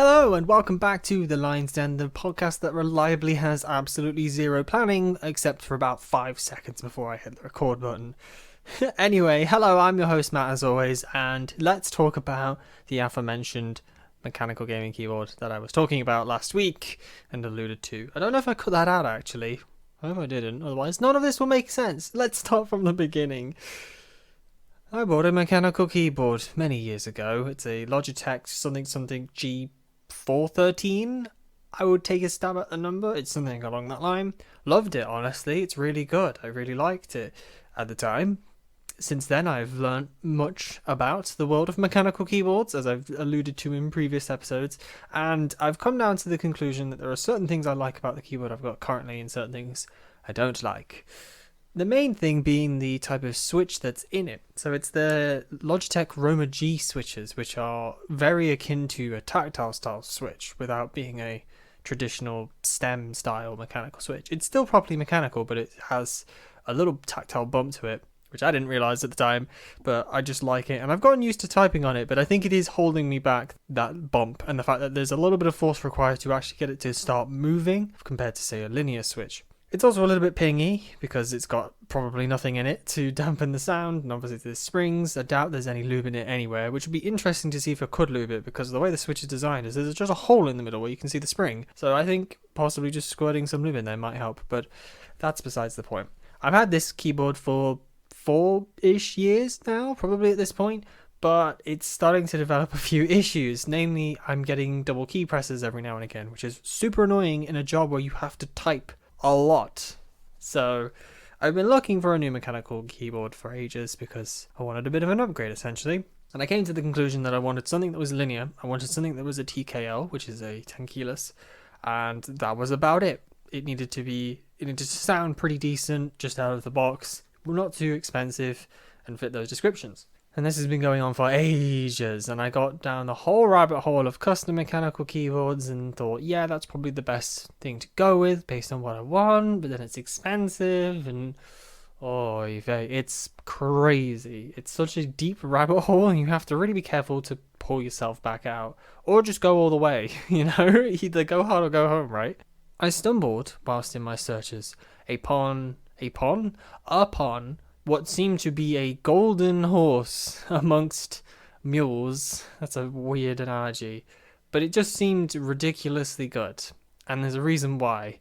Hello and welcome back to The Lion's Den, the podcast that reliably has absolutely zero planning, except for about 5 seconds before I hit the record button. Anyway, hello, I'm your host Matt as always, and let's talk about the aforementioned mechanical gaming keyboard that I was talking about last week and alluded to. I don't know if I cut that out actually. I hope I didn't, otherwise none of this will make sense. Let's start from the beginning. I bought a mechanical keyboard many years ago. It's a Logitech something G413. I would take a stab at the number. It's something along that line. Loved it, honestly. It's really good. I really liked it at the time. Since then, I've learned much about the world of mechanical keyboards, as I've alluded to in previous episodes, and I've come down to the conclusion that there are certain things I like about the keyboard I've got currently and certain things I don't like. The main thing being the type of switch that's in it. So it's the Logitech Roma G switches, which are very akin to a tactile style switch without being a traditional stem style mechanical switch. It's still properly mechanical, but it has a little tactile bump to it, which I didn't realize at the time, but I just like it. And I've gotten used to typing on it, but I think it is holding me back, that bump, and the fact that there's a little bit of force required to actually get it to start moving compared to, say, a linear switch. It's also a little bit pingy because it's got probably nothing in it to dampen the sound, and obviously there's springs. I doubt there's any lube in it anywhere, which would be interesting to see if I could lube it, because the way the switch is designed is there's just a hole in the middle where you can see the spring. So I think possibly just squirting some lube in there might help, but that's besides the point. I've had this keyboard for 4-ish years now, probably at this point, but it's starting to develop a few issues. Namely, I'm getting double key presses every now and again, which is super annoying in a job where you have to type a lot. So I've been looking for a new mechanical keyboard for ages because I wanted a bit of an upgrade essentially, and I came to the conclusion that I wanted something that was linear. I wanted something that was a TKL, which is a 10 keyless, and that was about it. It needed to sound pretty decent just out of the box, not too expensive, and fit those descriptions. And this has been going on for ages, and I got down the whole rabbit hole of custom mechanical keyboards and thought, yeah, that's probably the best thing to go with based on what I want, but then it's expensive, and it's crazy. It's such a deep rabbit hole, and you have to really be careful to pull yourself back out, or just go all the way, either go hard or go home, right? I stumbled, whilst in my searches, upon what seemed to be a golden horse amongst mules. That's a weird analogy, but it just seemed ridiculously good, and there's a reason why,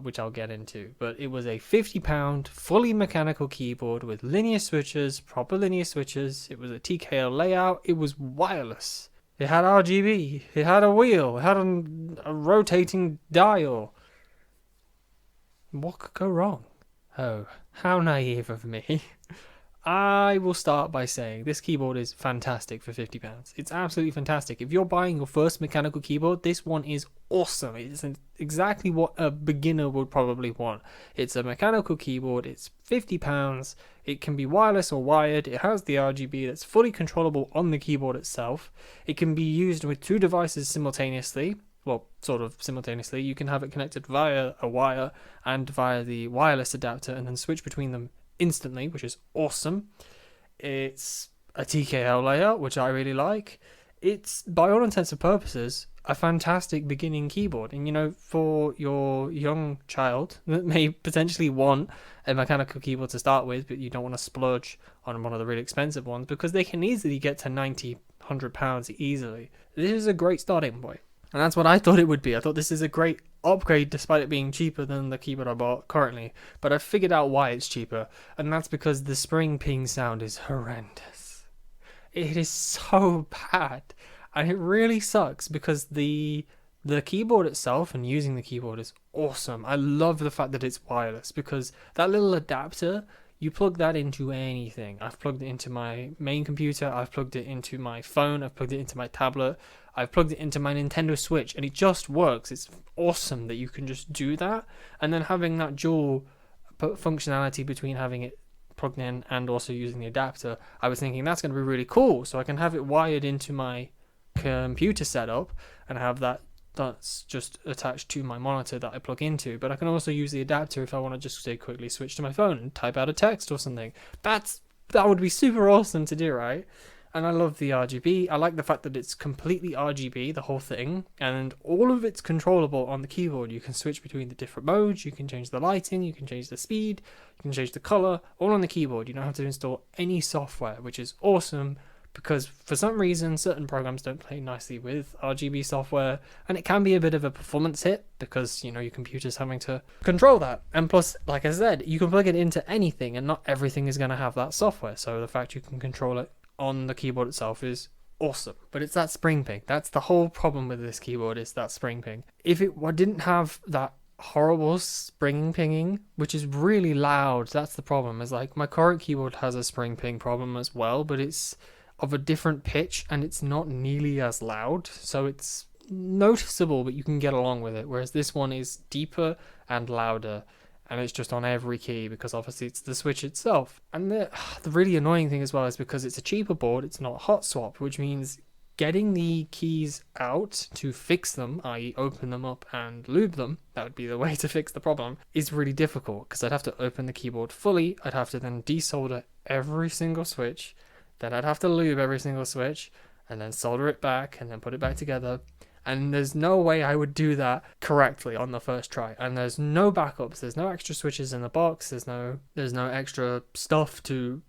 which I'll get into. But it was a £50 fully mechanical keyboard with linear switches, proper linear switches. It was a TKL layout. It was wireless. It had RGB. It had a wheel. It had a rotating dial. What could go wrong? Oh, how naive of me. I will start by saying this keyboard is fantastic for £50. It's absolutely fantastic. If you're buying your first mechanical keyboard, this one is awesome. It's exactly what a beginner would probably want. It's a mechanical keyboard. It's £50. It can be wireless or wired. It has the RGB that's fully controllable on the keyboard itself. It can be used with 2 devices simultaneously. Well, sort of simultaneously. You can have it connected via a wire and via the wireless adapter and then switch between them instantly, which is awesome. It's a TKL layout, which I really like. It's, by all intents and purposes, a fantastic beginning keyboard. And, for your young child that may potentially want a mechanical keyboard to start with, but you don't want to splurge on one of the really expensive ones because they can easily get to £90, £100 easily. This is a great starting point. And that's what I thought it would be. I thought this is a great upgrade despite it being cheaper than the keyboard I bought currently. But I figured out why it's cheaper. And that's because the spring ping sound is horrendous. It is so bad. And it really sucks because the keyboard itself and using the keyboard is awesome. I love the fact that it's wireless because that little adapter, you plug that into anything. I've plugged it into my main computer. I've plugged it into my phone. I've plugged it into my tablet. I've plugged it into my Nintendo Switch, and it just works. It's awesome that you can just do that. And then having that dual functionality between having it plugged in and also using the adapter, I was thinking that's going to be really cool. So I can have it wired into my computer setup and have that's just attached to my monitor that I plug into. But I can also use the adapter if I want to just say quickly switch to my phone and type out a text or something. That would be super awesome to do, right? And I love the RGB. I like the fact that it's completely RGB, the whole thing, and all of it's controllable on the keyboard. You can switch between the different modes, you can change the lighting, you can change the speed, you can change the color, all on the keyboard. You don't have to install any software, which is awesome, because for some reason certain programs don't play nicely with RGB software, and it can be a bit of a performance hit because your computer's having to control that. And plus, like I said, you can plug it into anything and not everything is going to have that software, so the fact you can control it on the keyboard itself is awesome. But it's that spring ping. That's the whole problem with this keyboard, is that spring ping. If it didn't have that horrible spring pinging, which is really loud, that's the problem. Is like my current keyboard has a spring ping problem as well, but it's of a different pitch and it's not nearly as loud, so it's noticeable, but you can get along with it, whereas this one is deeper and louder, and it's just on every key because obviously it's the Switch itself. And the really annoying thing as well is because it's a cheaper board, it's not hot swap, which means getting the keys out to fix them, i.e. open them up and lube them, that would be the way to fix the problem, is really difficult because I'd have to open the keyboard fully, I'd have to then desolder every single switch, then I'd have to lube every single switch, and then solder it back, and then put it back together. And there's no way I would do that correctly on the first try. And there's no backups, there's no extra switches in the box, there's no extra stuff to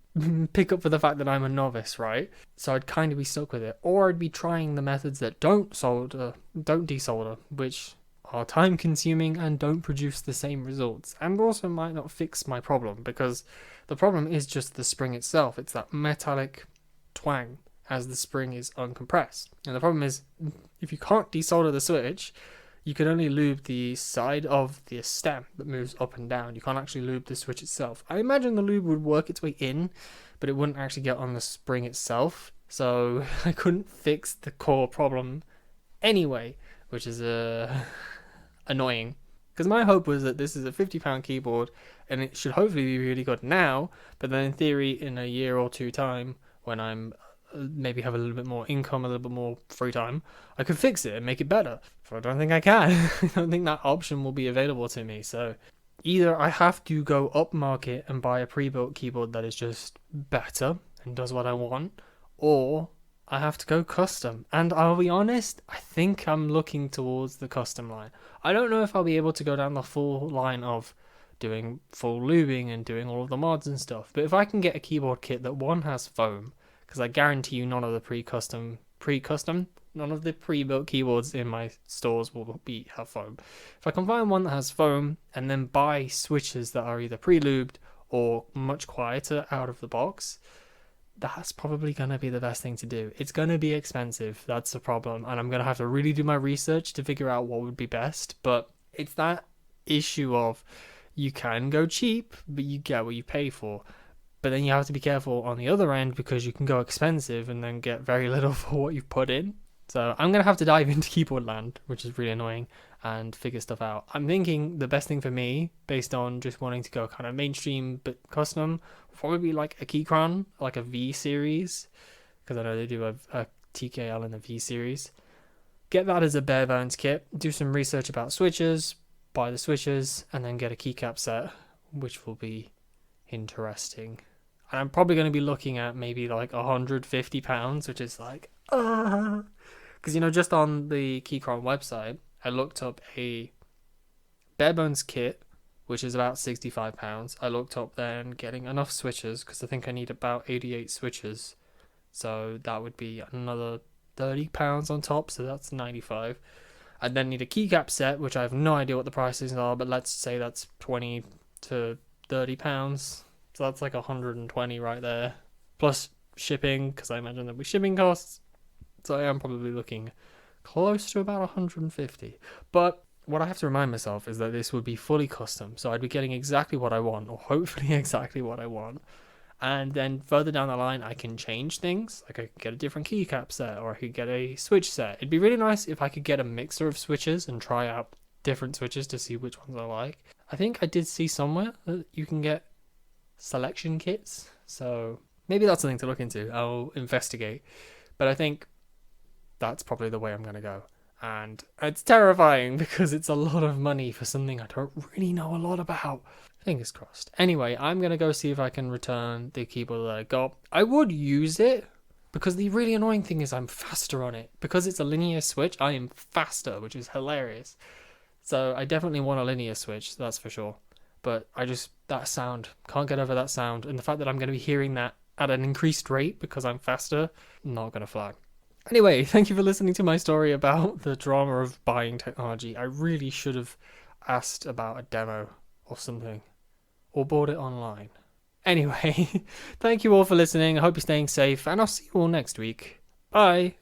pick up for the fact that I'm a novice, right? So I'd kind of be stuck with it. Or I'd be trying the methods that don't desolder, which are time consuming and don't produce the same results. And also might not fix my problem, because the problem is just the spring itself. It's that metallic twang as the spring is uncompressed. And the problem is, if you can't desolder the switch, you can only lube the side of the stem that moves up and down. You can't actually lube the switch itself. I imagine the lube would work its way in, but it wouldn't actually get on the spring itself. So I couldn't fix the core problem anyway, which is annoying. Because my hope was that this is a £50 keyboard and it should hopefully be really good now, but then in theory in a year or two time, when I'm maybe have a little bit more income, a little bit more free time, I could fix it and make it better. But I don't think I can. I don't think that option will be available to me. So either I have to go up market and buy a pre-built keyboard that is just better and does what I want, or I have to go custom. And I'll be honest, I think I'm looking towards the custom line. I don't know if I'll be able to go down the full line of doing full lubing and doing all of the mods and stuff, but if I can get a keyboard kit that one has foam, because I guarantee you none of the none of the pre-built keyboards in my stores will have foam. If I can find one that has foam and then buy switches that are either pre-lubed or much quieter out of the box, that's probably going to be the best thing to do. It's going to be expensive, that's the problem, and I'm going to have to really do my research to figure out what would be best. But it's that issue of, you can go cheap, but you get what you pay for. But then you have to be careful on the other end, because you can go expensive and then get very little for what you've put in. So I'm going to have to dive into keyboard land, which is really annoying, and figure stuff out. I'm thinking the best thing for me, based on just wanting to go kind of mainstream but custom, will probably be like a Keychron, like a V series, because I know they do a TKL and a V series. Get that as a bare bones kit, do some research about switches, buy the switches, and then get a keycap set, which will be interesting. And I'm probably going to be looking at maybe like £150, which is like, because just on the Keychron website, I looked up a bare bones kit, which is about £65. I looked up then getting enough switches, because I think I need about 88 switches, so that would be another £30 on top, so that's 95. I then need a keycap set, which I have no idea what the prices are, but let's say that's 20 to £30. So that's like 120 right there, plus shipping, because I imagine there'll be shipping costs. So I am probably looking close to about 150. But what I have to remind myself is that this would be fully custom, so I'd be getting exactly what I want, or hopefully exactly what I want. And then further down the line, I can change things. Like I could get a different keycap set, or I could get a switch set. It'd be really nice if I could get a mixer of switches and try out different switches to see which ones I like. I think I did see somewhere that you can get selection kits, so maybe that's something to look into. I'll investigate, but I think that's probably the way I'm going to go. And it's terrifying because it's a lot of money for something I don't really know a lot about. Fingers crossed. Anyway, I'm going to go see if I can return the keyboard that I got. I would use it, Because the really annoying thing is I'm faster on it. Because it's a linear switch, I am faster, which is hilarious. So I definitely want a linear switch, that's for sure. But that sound, can't get over that sound. And the fact that I'm going to be hearing that at an increased rate because I'm faster, not going to fly. Anyway, thank you for listening to my story about the drama of buying technology. I really should have asked about a demo or something, or bought it online. Anyway, thank you all for listening. I hope you're staying safe, and I'll see you all next week. Bye.